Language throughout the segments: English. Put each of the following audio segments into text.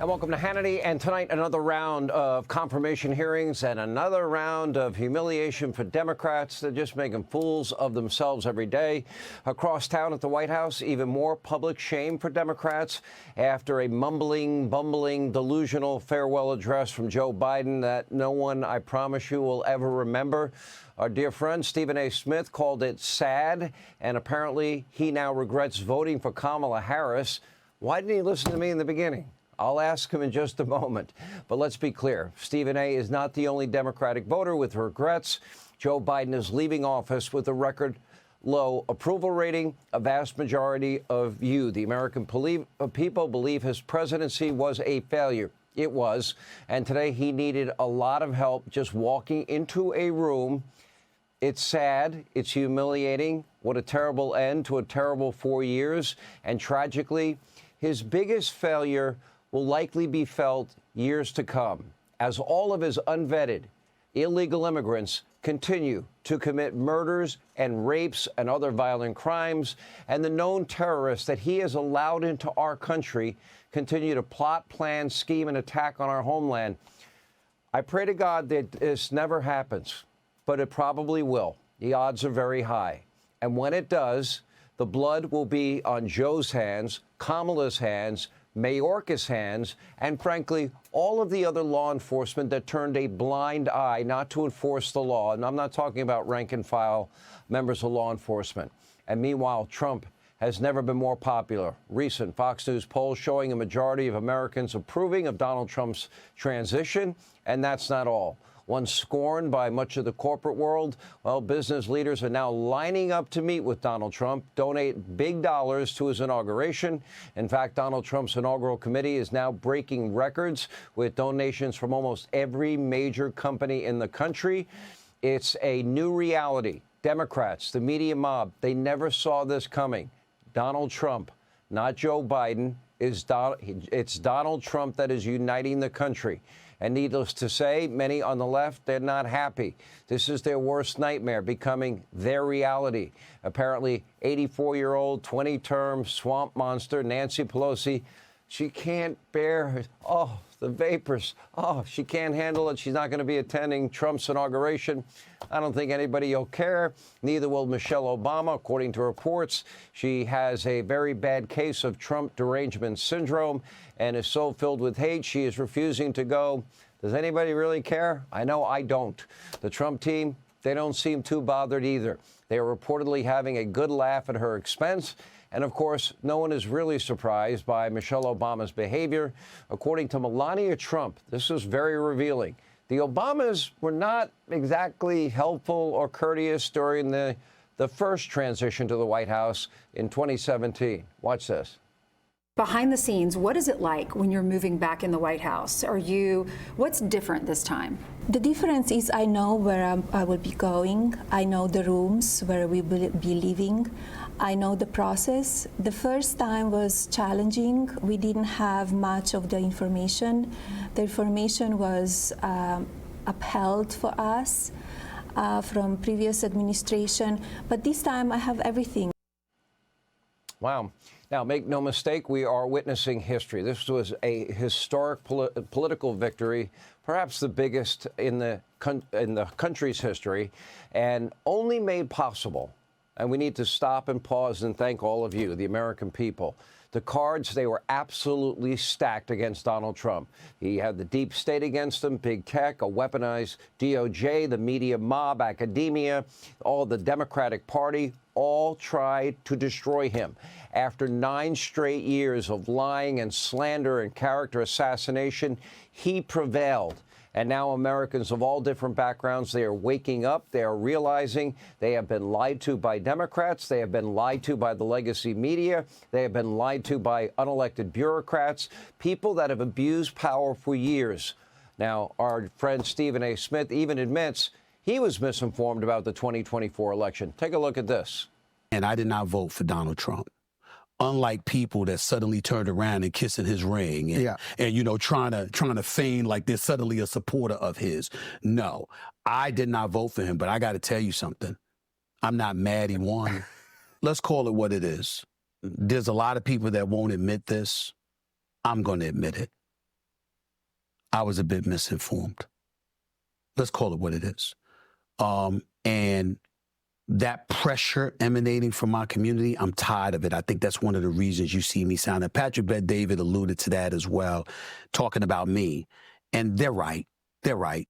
And welcome to Hannity. And tonight, another round of confirmation hearings and another round of humiliation for Democrats. They're just making fools of themselves every day. Across town at the White House, even more public shame for Democrats after a mumbling, bumbling, delusional farewell address from Joe Biden that no one, I promise you, will ever remember. Our dear friend Stephen A. Smith called it sad, and apparently he now regrets voting for Kamala Harris. Why didn't he listen to me in the beginning? I'll ask him in just a moment. But let's be clear. Stephen A. is not the only Democratic voter with regrets. Joe Biden is leaving office with a record low approval rating. A vast majority of you, the American people, believe his presidency was a failure. It was. And today he needed a lot of help just walking into a room. It's sad. It's humiliating. What a terrible end to a terrible 4 years. And tragically, his biggest failure will likely be felt years to come as all of his unvetted illegal immigrants continue to commit murders and rapes and other violent crimes, and the known terrorists that he has allowed into our country continue to plot, plan, scheme, and attack on our homeland. I pray to God that this never happens, but it probably will. The odds are very high. And when it does, the blood will be on Joe's hands, Kamala's hands, Mayorkas' hands, and frankly, all of the other law enforcement that turned a blind eye not to enforce the law. And I'm not talking about rank and file members of law enforcement. And meanwhile, Trump has never been more popular. Recent Fox News polls showing a majority of Americans approving of Donald Trump's transition. And that's not all. Once scorned by much of the corporate world, well, business leaders are now lining up to meet with Donald Trump, donate big dollars to his inauguration. In fact, Donald Trump's inaugural committee is now breaking records with donations from almost every major company in the country. It's a new reality. Democrats, the media mob, they never saw this coming. Donald Trump, not Joe Biden, it's Donald Trump that is uniting the country. And needless to say, many on the left, they're not happy. This is their worst nightmare, becoming their reality. Apparently, 84-year-old, 20-term swamp monster Nancy Pelosi, she can't bear, the vapors. She can't handle it. She's not going to be attending Trump's inauguration. I don't think anybody will care. Neither will Michelle Obama, according to reports. She has a very bad case of Trump derangement syndrome and is so filled with hate, she is refusing to go. Does anybody really care? I know I don't. The Trump team, they don't seem too bothered either. They are reportedly having a good laugh at her expense. And, of course, no one is really surprised by Michelle Obama's behavior. According to Melania Trump, this is very revealing. The Obamas were not exactly helpful or courteous during the first transition to the White House in 2017. Watch this. Behind the scenes, what is it like when you're moving back in the White House? What's different this time? The difference is I know where I will be going. I know the rooms where we will be living. I know the process. The first time was challenging. We didn't have much of the information. The information was upheld for us from previous administration, but this time I have everything. Wow. Now, make no mistake, we are witnessing history. This was a historic political victory, perhaps the biggest in the country's history, and only made possible. And we need to stop and pause and thank all of you, the American people. The cards, they were absolutely stacked against Donald Trump. He had the deep state against him, big tech, a weaponized DOJ, the media mob, academia, all the Democratic Party, all tried to destroy him. After 9 straight years of lying and slander and character assassination, he prevailed. And now Americans of all different backgrounds, they are waking up. They are realizing they have been lied to by Democrats. They have been lied to by the legacy media. They have been lied to by unelected bureaucrats, people that have abused power for years. Now, our friend Stephen A. Smith even admits he was misinformed about the 2024 election. Take a look at this. And I did not vote for Donald Trump. Unlike people that suddenly turned around and kissing his ring and you know, trying to feign like they're suddenly a supporter of his. No, I did not vote for him, but I got to tell you something. I'm not mad he won. Let's call it what it is. There's a lot of people that won't admit this. I'm going to admit it. I was a bit misinformed. Let's call it what it is. And that pressure emanating from my community, I'm tired of it. I think that's one of the reasons you see me sounding. Patrick Bet-David alluded to that as well, talking about me. And they're right. They're right.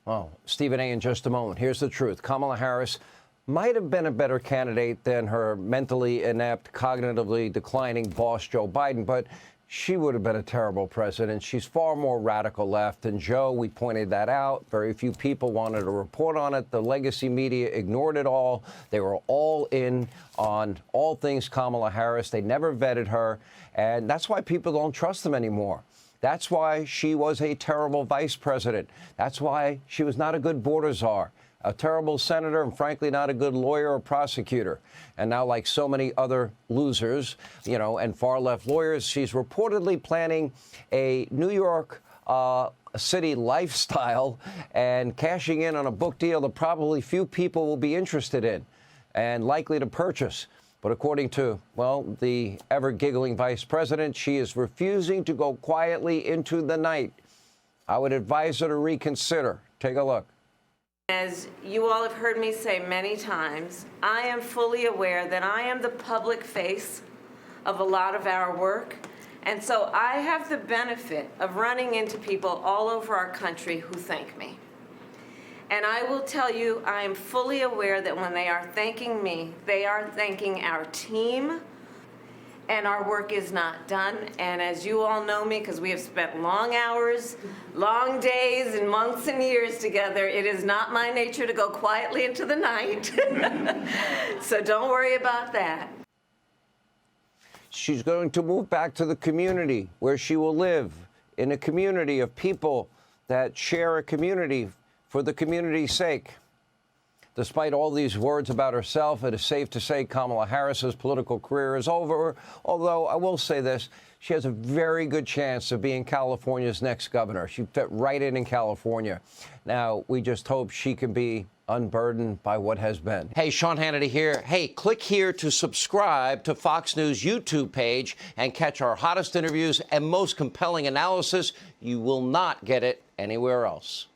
Well, Stephen A., in just a moment. Here's the truth. Kamala Harris might have been a better candidate than her mentally inept, cognitively declining boss, Joe Biden, but she would have been a terrible president. She's far more radical left than Joe. We pointed that out. Very few people wanted to report on it. The legacy media ignored it all. They were all in on all things Kamala Harris. They never vetted her, and that's why people don't trust them anymore. That's why she was a terrible vice president. That's why she was not a good border czar, a terrible senator, and frankly, not a good lawyer or prosecutor. And now, like so many other losers, and far-left lawyers, she's reportedly planning a New York City lifestyle and cashing in on a book deal that probably few people will be interested in and likely to purchase. But according to, the ever-giggling vice president, she is refusing to go quietly into the night. I would advise her to reconsider. Take a look. As you all have heard me say many times, I am fully aware that I am the public face of a lot of our work. And so I have the benefit of running into people all over our country who thank me. And I will tell you, I am fully aware that when they are thanking me, they are thanking our team, and our work is not done. And as you all know me, because we have spent long hours, long days, and months and years together, it is not my nature to go quietly into the night. So don't worry about that. She's going to move back to the community where she will live, in a community of people that share a community for the community's sake. Despite all these words about herself, it is safe to say Kamala Harris's political career is over, although I will say this, she has a very good chance of being California's next governor. She fit right in California. Now, we just hope she can be unburdened by what has been. Hey, Sean Hannity here. Hey, click here to subscribe to Fox News YouTube page and catch our hottest interviews and most compelling analysis. You will not get it anywhere else.